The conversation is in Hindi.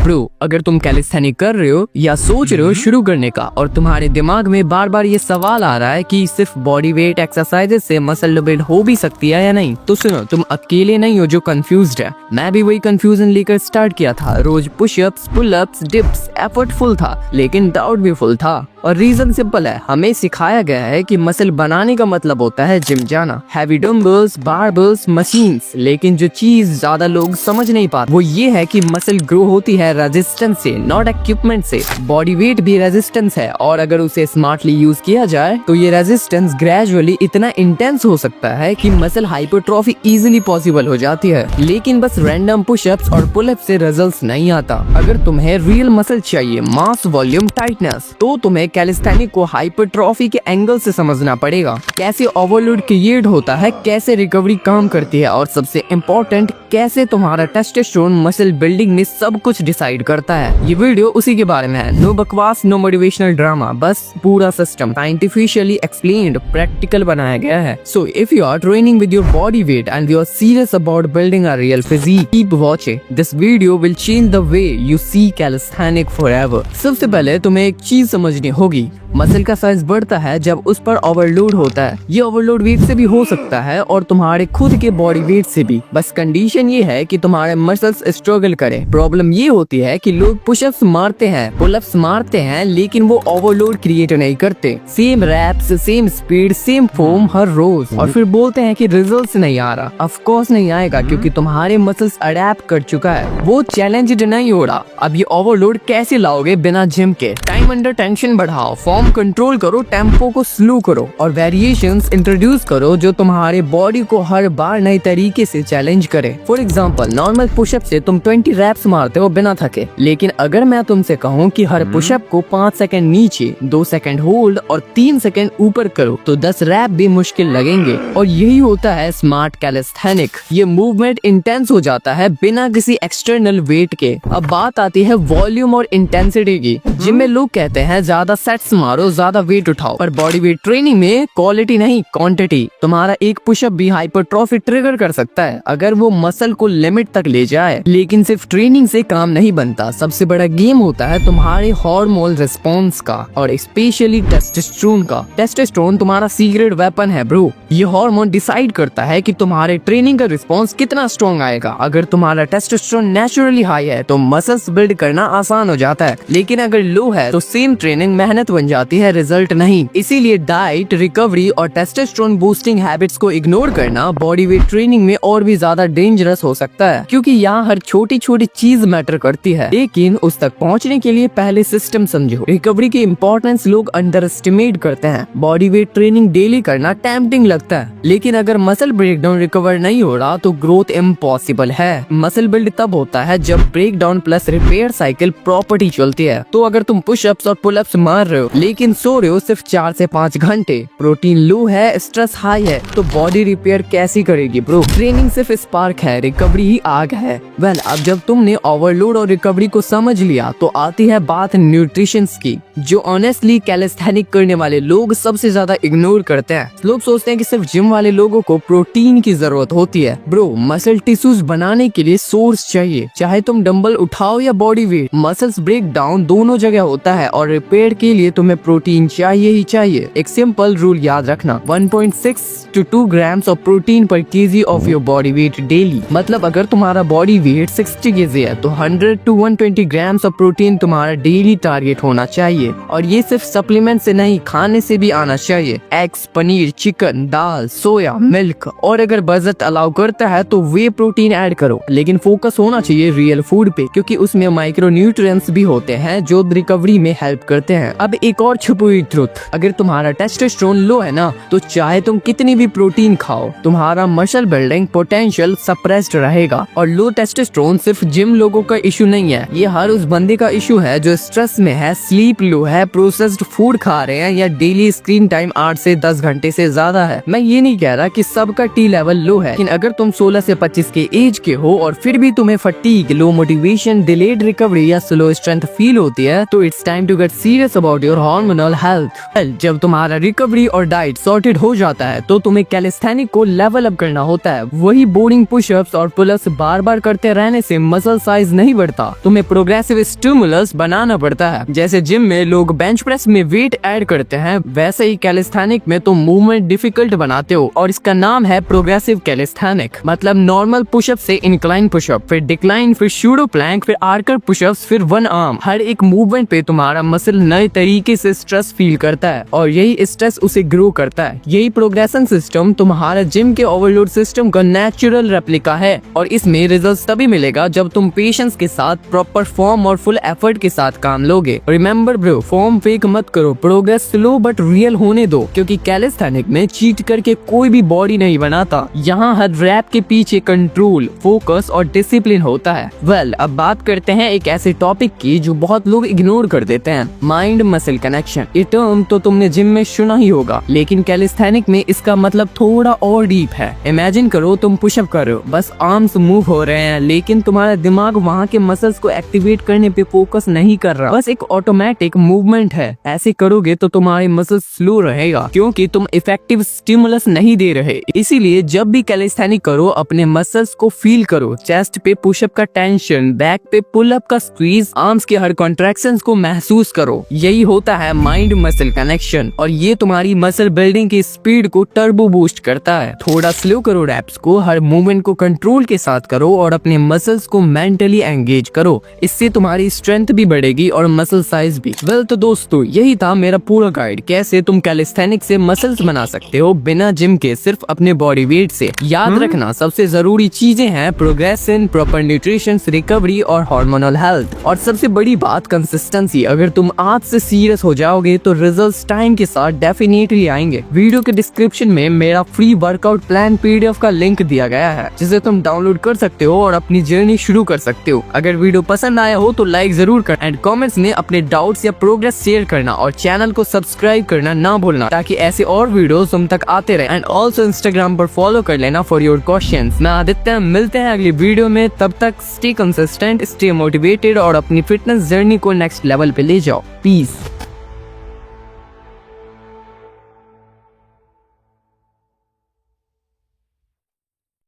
ब्रो, अगर तुम कैलिस्थेनिक कर रहे हो या सोच रहे हो शुरू करने का और तुम्हारे दिमाग में बार बार ये सवाल आ रहा है कि सिर्फ बॉडी वेट एक्सरसाइजेस से मसल बिल्ड हो भी सकती है या नहीं, तो सुनो, तुम अकेले नहीं हो जो कंफ्यूज्ड है। मैं भी वही कंफ्यूजन लेकर स्टार्ट किया था। रोज पुशअप्स, पुलअप्स, डिप्स, एफर्टफुल था लेकिन डाउट भी फुल था। और रीजन सिंपल है, हमें सिखाया गया है कि मसल बनाने का मतलब होता है जिम जाना, हैवी डंबल्स, बारबल्स, मशीन्स। लेकिन जो चीज ज्यादा लोग समझ नहीं पाते वो ये है कि मसल ग्रो होती है रेजिस्टेंस से, नॉट इक्विपमेंट से। बॉडी वेट भी रेजिस्टेंस है और अगर उसे स्मार्टली यूज किया जाए तो ये रेजिस्टेंस ग्रेजुअली इतना इंटेंस हो सकता है कि मसल हाइपरट्रॉफी इजीली पॉसिबल हो जाती है। लेकिन बस रैंडम पुशअप्स और पुलअप्स से रिजल्ट्स नहीं आता। अगर तुम्हें रियल मसल चाहिए, मास, वॉल्यूम, टाइटनेस, तो तुम्हें कैलिस्थेनिक को हाइपरट्रॉफी के एंगल से समझना पड़ेगा। कैसे ओवरलोड क्रिएट होता है, कैसे रिकवरी काम करती है और सबसे इम्पोर्टेंट कैसे तुम्हारा टेस्टोस्टेरोन मसल बिल्डिंग में सब कुछ डिसाइड करता है। ये वीडियो उसी के बारे में है। नो बकवास, नो मोटिवेशनल ड्रामा, बस पूरा सिस्टम साइंटिफिकली एक्सप्लेन्ड, प्रैक्टिकल बनाया गया है। So if you are training with your body weight and you are serious about building a real physique, keep watching. This video will change the way you see calisthenic forever. सबसे पहले तुम्हें एक चीज समझनी होगी, मसल का साइज बढ़ता है जब उस पर ओवरलोड होता है। ये ओवरलोड वेट से भी हो सकता है और तुम्हारे खुद के बॉडी वेट से भी। बस कंडीशन ये है कि तुम्हारे मसल्स स्ट्रगल करें। प्रॉब्लम ये होती है कि लोग पुशअप्स मारते हैं, पुलअप्स मारते हैं, लेकिन वो ओवरलोड क्रिएट नहीं करते। Same reps, same speed, same form हर रोज, और फिर बोलते हैं कि रिजल्ट्स नहीं आ रहा। ऑफ कोर्स नहीं आएगा क्योंकि तुम्हारे मसल्स अडैप्ट कर चुका है, वो चैलेंज नहीं हो रहा। अब ये ओवरलोड कैसे लाओगे बिना जिम के? टाइम अंडर टेंशन बढ़ाओ, फॉर्म कंट्रोल करो, टेम्पो को स्लो करो और वेरिएशंस इंट्रोड्यूस करो जो तुम्हारे बॉडी को हर बार नए तरीके से चैलेंज करे। फॉर एग्जांपल, नॉर्मल पुशअप से तुम 20 रैप्स मारते हो बिना थके, लेकिन अगर मैं तुमसे कहूँ कि हर पुशअप को 5 सेकंड नीचे, 2 सेकंड होल्ड और 3 सेकंड ऊपर करो, तो 10 रैप भी मुश्किल लगेंगे। और यही होता है स्मार्ट कैलिस्थेनिक। ये मूवमेंट इंटेंस हो जाता है बिना किसी एक्सटर्नल वेट के। अब बात आती है वॉल्यूम और इंटेंसिटी की। जिम में लोग कहते हैं ज्यादा सेट्स मारो, ज्यादा वेट उठाओ, पर बॉडी वेट ट्रेनिंग में क्वालिटी नहीं क्वांटिटी। तुम्हारा एक पुशअप भी हाइपरट्रॉफी ट्रिगर कर सकता है अगर वो मसल को लिमिट तक ले जाए। लेकिन सिर्फ ट्रेनिंग से काम नहीं बनता। सबसे बड़ा गेम होता है तुम्हारे हार्मोनल रिस्पॉन्स का और स्पेशली टेस्टोस्टेरोन का। टेस्टोस्टेरोन तुम्हारा सीक्रेट वेपन है ब्रो। ये हार्मोन डिसाइड करता है कि तुम्हारे ट्रेनिंग का रिस्पॉन्स कितना स्ट्रॉन्ग आएगा। अगर तुम्हारा टेस्टोस्टेरोन नेचुरली हाई है तो मसल्स बिल्ड करना आसान हो जाता है, लेकिन अगर लो है तो सेम ट्रेनिंग मेहनत बन जाती है, रिजल्ट नहीं। इसीलिए डाइट, रिकवरी और टेस्टोस्टेरोन बूस्टिंग हैबिट्स को इग्नोर करना बॉडी वेट ट्रेनिंग में और भी ज्यादा डेंजरस हो सकता है, क्योंकि यहाँ हर छोटी छोटी चीज मैटर करती है। लेकिन उस तक पहुँचने के लिए पहले सिस्टम समझो। रिकवरी की इम्पोर्टेंस लोग अंडर एस्टिमेट करते हैं। बॉडी वेट ट्रेनिंग डेली करना टेम्पटिंग लगता है, लेकिन अगर मसल ब्रेकडाउन रिकवर नहीं हो रहा तो ग्रोथ इम्पॉसिबल है। मसल बिल्ड तब होता है जब breakdown plus repair cycle property चलती है। तो अगर तुम पुशअप्स और पुलअप्स मार रहे हो लेकिन सो रहे हो सिर्फ 4 से 5 घंटे, प्रोटीन लो है, स्ट्रेस हाई है, तो बॉडी रिपेयर कैसी करेगी ब्रो? ट्रेनिंग सिर्फ स्पार्क है, रिकवरी ही आग है। वेल, अब जब तुमने ओवरलोड और रिकवरी को समझ लिया तो आती है बात न्यूट्रिशन की, जो ऑनेस्टली कैलिस्थेनिक करने वाले लोग सबसे ज्यादा इग्नोर करते हैं। लोग सोचते हैं कि सिर्फ जिम वाले लोगों को प्रोटीन की जरूरत होती है। ब्रो, मसल टिश्यूज बनाने के लिए सोर्स चाहिए। चाहे तुम डंबल उठाओ या body weight, muscles break down दोनों जगह होता है और रिपेयर के लिए तुम्हें प्रोटीन चाहिए ही चाहिए। एक सिंपल रूल याद रखना, 1.6 to 2 ग्राम्स ऑफ प्रोटीन पर KG of your body wait daily. मतलब अगर तुम्हारा बॉडी वेट 60 केजी है तो 100 to 120 ग्राम्स ऑफ प्रोटीन तुम्हारा डेली टारगेट होना चाहिए। और ये सिर्फ सप्लीमेंट से नहीं, खाने से भी आना चाहिए। एग्स, पनीर, चिकन, दाल, सोया, मिल्क, और अगर बजट अलाउ करता है तो वे प्रोटीन ऐड करो। लेकिन फोकस होना चाहिए रियल फूड पे, क्योंकि उसमें माइक्रो न्यूट्रिएंट्स भी होते हैं जो रिकवरी में हेल्प करते हैं। अब एक और छुपी हुई ट्रुथ, अगर तुम्हारा टेस्टोस्टेरोन लो है ना, तो चाहे तुम कितनी भी प्रोटीन खाओ, तुम्हारा मसल बिल्डिंग पोटेंशियल सप्रेस्ड रहेगा। और लो टेस्टोस्टेरोन सिर्फ जिम लोगों का इशू नहीं है, ये हर उस बंदे का इशू है जो स्ट्रेस में है, स्लीप लो है, प्रोसेस्ड फूड खा रहे हैं या डेली स्क्रीन टाइम 8 से 10 घंटे से ज्यादा है। मैं ये नहीं कह रहा कि सबका टी लेवल लो है, लेकिन अगर तुम 16 से 25 के एज के हो और फिर भी तुम्हें fatigue, low motivation, delayed recovery या स्लो स्ट्रेंथ फील होती है, तो it's time to get serious about your hormonal health. जब तुम्हारा रिकवरी और डाइट सॉर्टेड हो जाता है तो तुम्हें कैलिस्थेनिक को लेवल अप करना होता है। वही बोरिंग पुशअप्स और पुलअप्स बार बार करते रहने से मसल साइज नहीं बढ़ता, तुम्हें प्रोग्रेसिव स्टिमुलस बनाना पड़ता है। जैसे जिम में लोग बेंच प्रेस में वेट ऐड करते हैं, वैसे ही कैलिस्थेनिक में तुम मूवमेंट डिफिकल्ट बनाते हो और इसका नाम है प्रोग्रेसिव कैलिस्थेनिक। मतलब नॉर्मल पुशअप से इंक्लाइन पुशअप, फिर डिक्लाइन, फिर शूडो प्लैंक, फिर आर्कर पुशअप्स, फिर वन आर्म। हर एक मूवमेंट पे तुम्हारा मसल नए तरीके से स्ट्रेस फील करता है और यही स्ट्रेस उसे ग्रो करता है। यही प्रोग्रेशन सिस्टम तुम्हारा जिम के ओवरलोड सिस्टम का नेचुरल रेप्लिका है और इसमें रिजल्ट्स तभी मिलेगा जब तुम पेशेंस के साथ, प्रॉपर फॉर्म और फुल एफर्ट के साथ काम लोगे। रिमेम्बर ब्रो, फॉर्म फेक मत करो, प्रोग्रेस स्लो बट रियल होने दो, क्योंकि कैलिस्थेनिक में चीट करके कोई भी बॉडी नहीं बनाता। यहाँ हर रैप के पीछे कंट्रोल, फोकस और डिसिप्लिन होता है। अब बात करते हैं एक ऐसे टॉपिक की जो बहुत लोग इग्नोर कर देते हैं, माइंड मसल कनेक्शन। ये टर्म तो तुमने जिम में सुना ही होगा, लेकिन कैलिस्थेनिक में इसका मतलब थोड़ा और डीप है। इमेजिन करो तुम पुशअप कर रहे हो, बस आर्म्स मूव हो रहे हैं, लेकिन तुम्हारा दिमाग वहाँ के मसल्स को एक्टिवेट करने पे फोकस नहीं कर रहा, बस एक ऑटोमेटिक मूवमेंट है। ऐसे करोगे तो तुम्हारे मसल्स स्लो रहेगा, क्योंकि तुम इफेक्टिव स्टिमुलस नहीं दे रहे। इसीलिए जब भी कैलिस्थेनिक करो, अपने मसल्स को फील करो। चेस्ट पे पुशअप का टेंशन, बैक पे पुल अप का स्क्वीज, आर्म्स के हर कॉन्ट्रैक्शंस को महसूस करो। यही होता है माइंड मसल कनेक्शन और ये तुम्हारी मसल बिल्डिंग की स्पीड को टर्बो बूस्ट करता है। थोड़ा स्लो करो रैप्स को, हर मूवमेंट को कंट्रोल के साथ करो और अपने मसल्स को मेंटली एंगेज करो। इससे तुम्हारी स्ट्रेंथ भी बढ़ेगी और मसल साइज भी। तो दोस्तों, यही था मेरा पूरा गाइड, कैसे तुम कैलिस्थेनिक से मसल्स बना सकते हो बिना जिम के, सिर्फ अपने बॉडी वेट से। याद रखना, सबसे जरूरी चीजें हैं प्रोग्रेशन, प्रॉपर न्यूट्रिशन, रिकवरी और हार्मोनल हेल्थ। और सबसे बड़ी बात कंसिस्टेंसी। अगर तुम आज से सीरियस हो जाओगे तो रिजल्ट्स टाइम के साथ डेफिनेटली आएंगे। वीडियो के डिस्क्रिप्शन में मेरा फ्री वर्कआउट प्लान PDF का लिंक दिया गया है, जिसे तुम डाउनलोड कर सकते हो और अपनी जर्नी शुरू कर सकते हो। अगर वीडियो पसंद आया हो तो लाइक जरूर कर एंड कमेंट्स में अपने डाउट्स या प्रोग्रेस शेयर करना और चैनल को सब्सक्राइब करना ना भूलना, ताकि ऐसे और वीडियोस तुम तक आते रहे। एंड ऑल्सो इंस्टाग्राम पर फॉलो कर लेना फॉर योर क्वेश्चंस। मैं आदित्य, मिलते हैं अगली वीडियो में। तब तक स्टे कंसिस्टेंट, स्टे मोटिवेटेड और अपनी फिटनेस जर्नी को नेक्स्ट लेवल पे ले जाओ। पीस।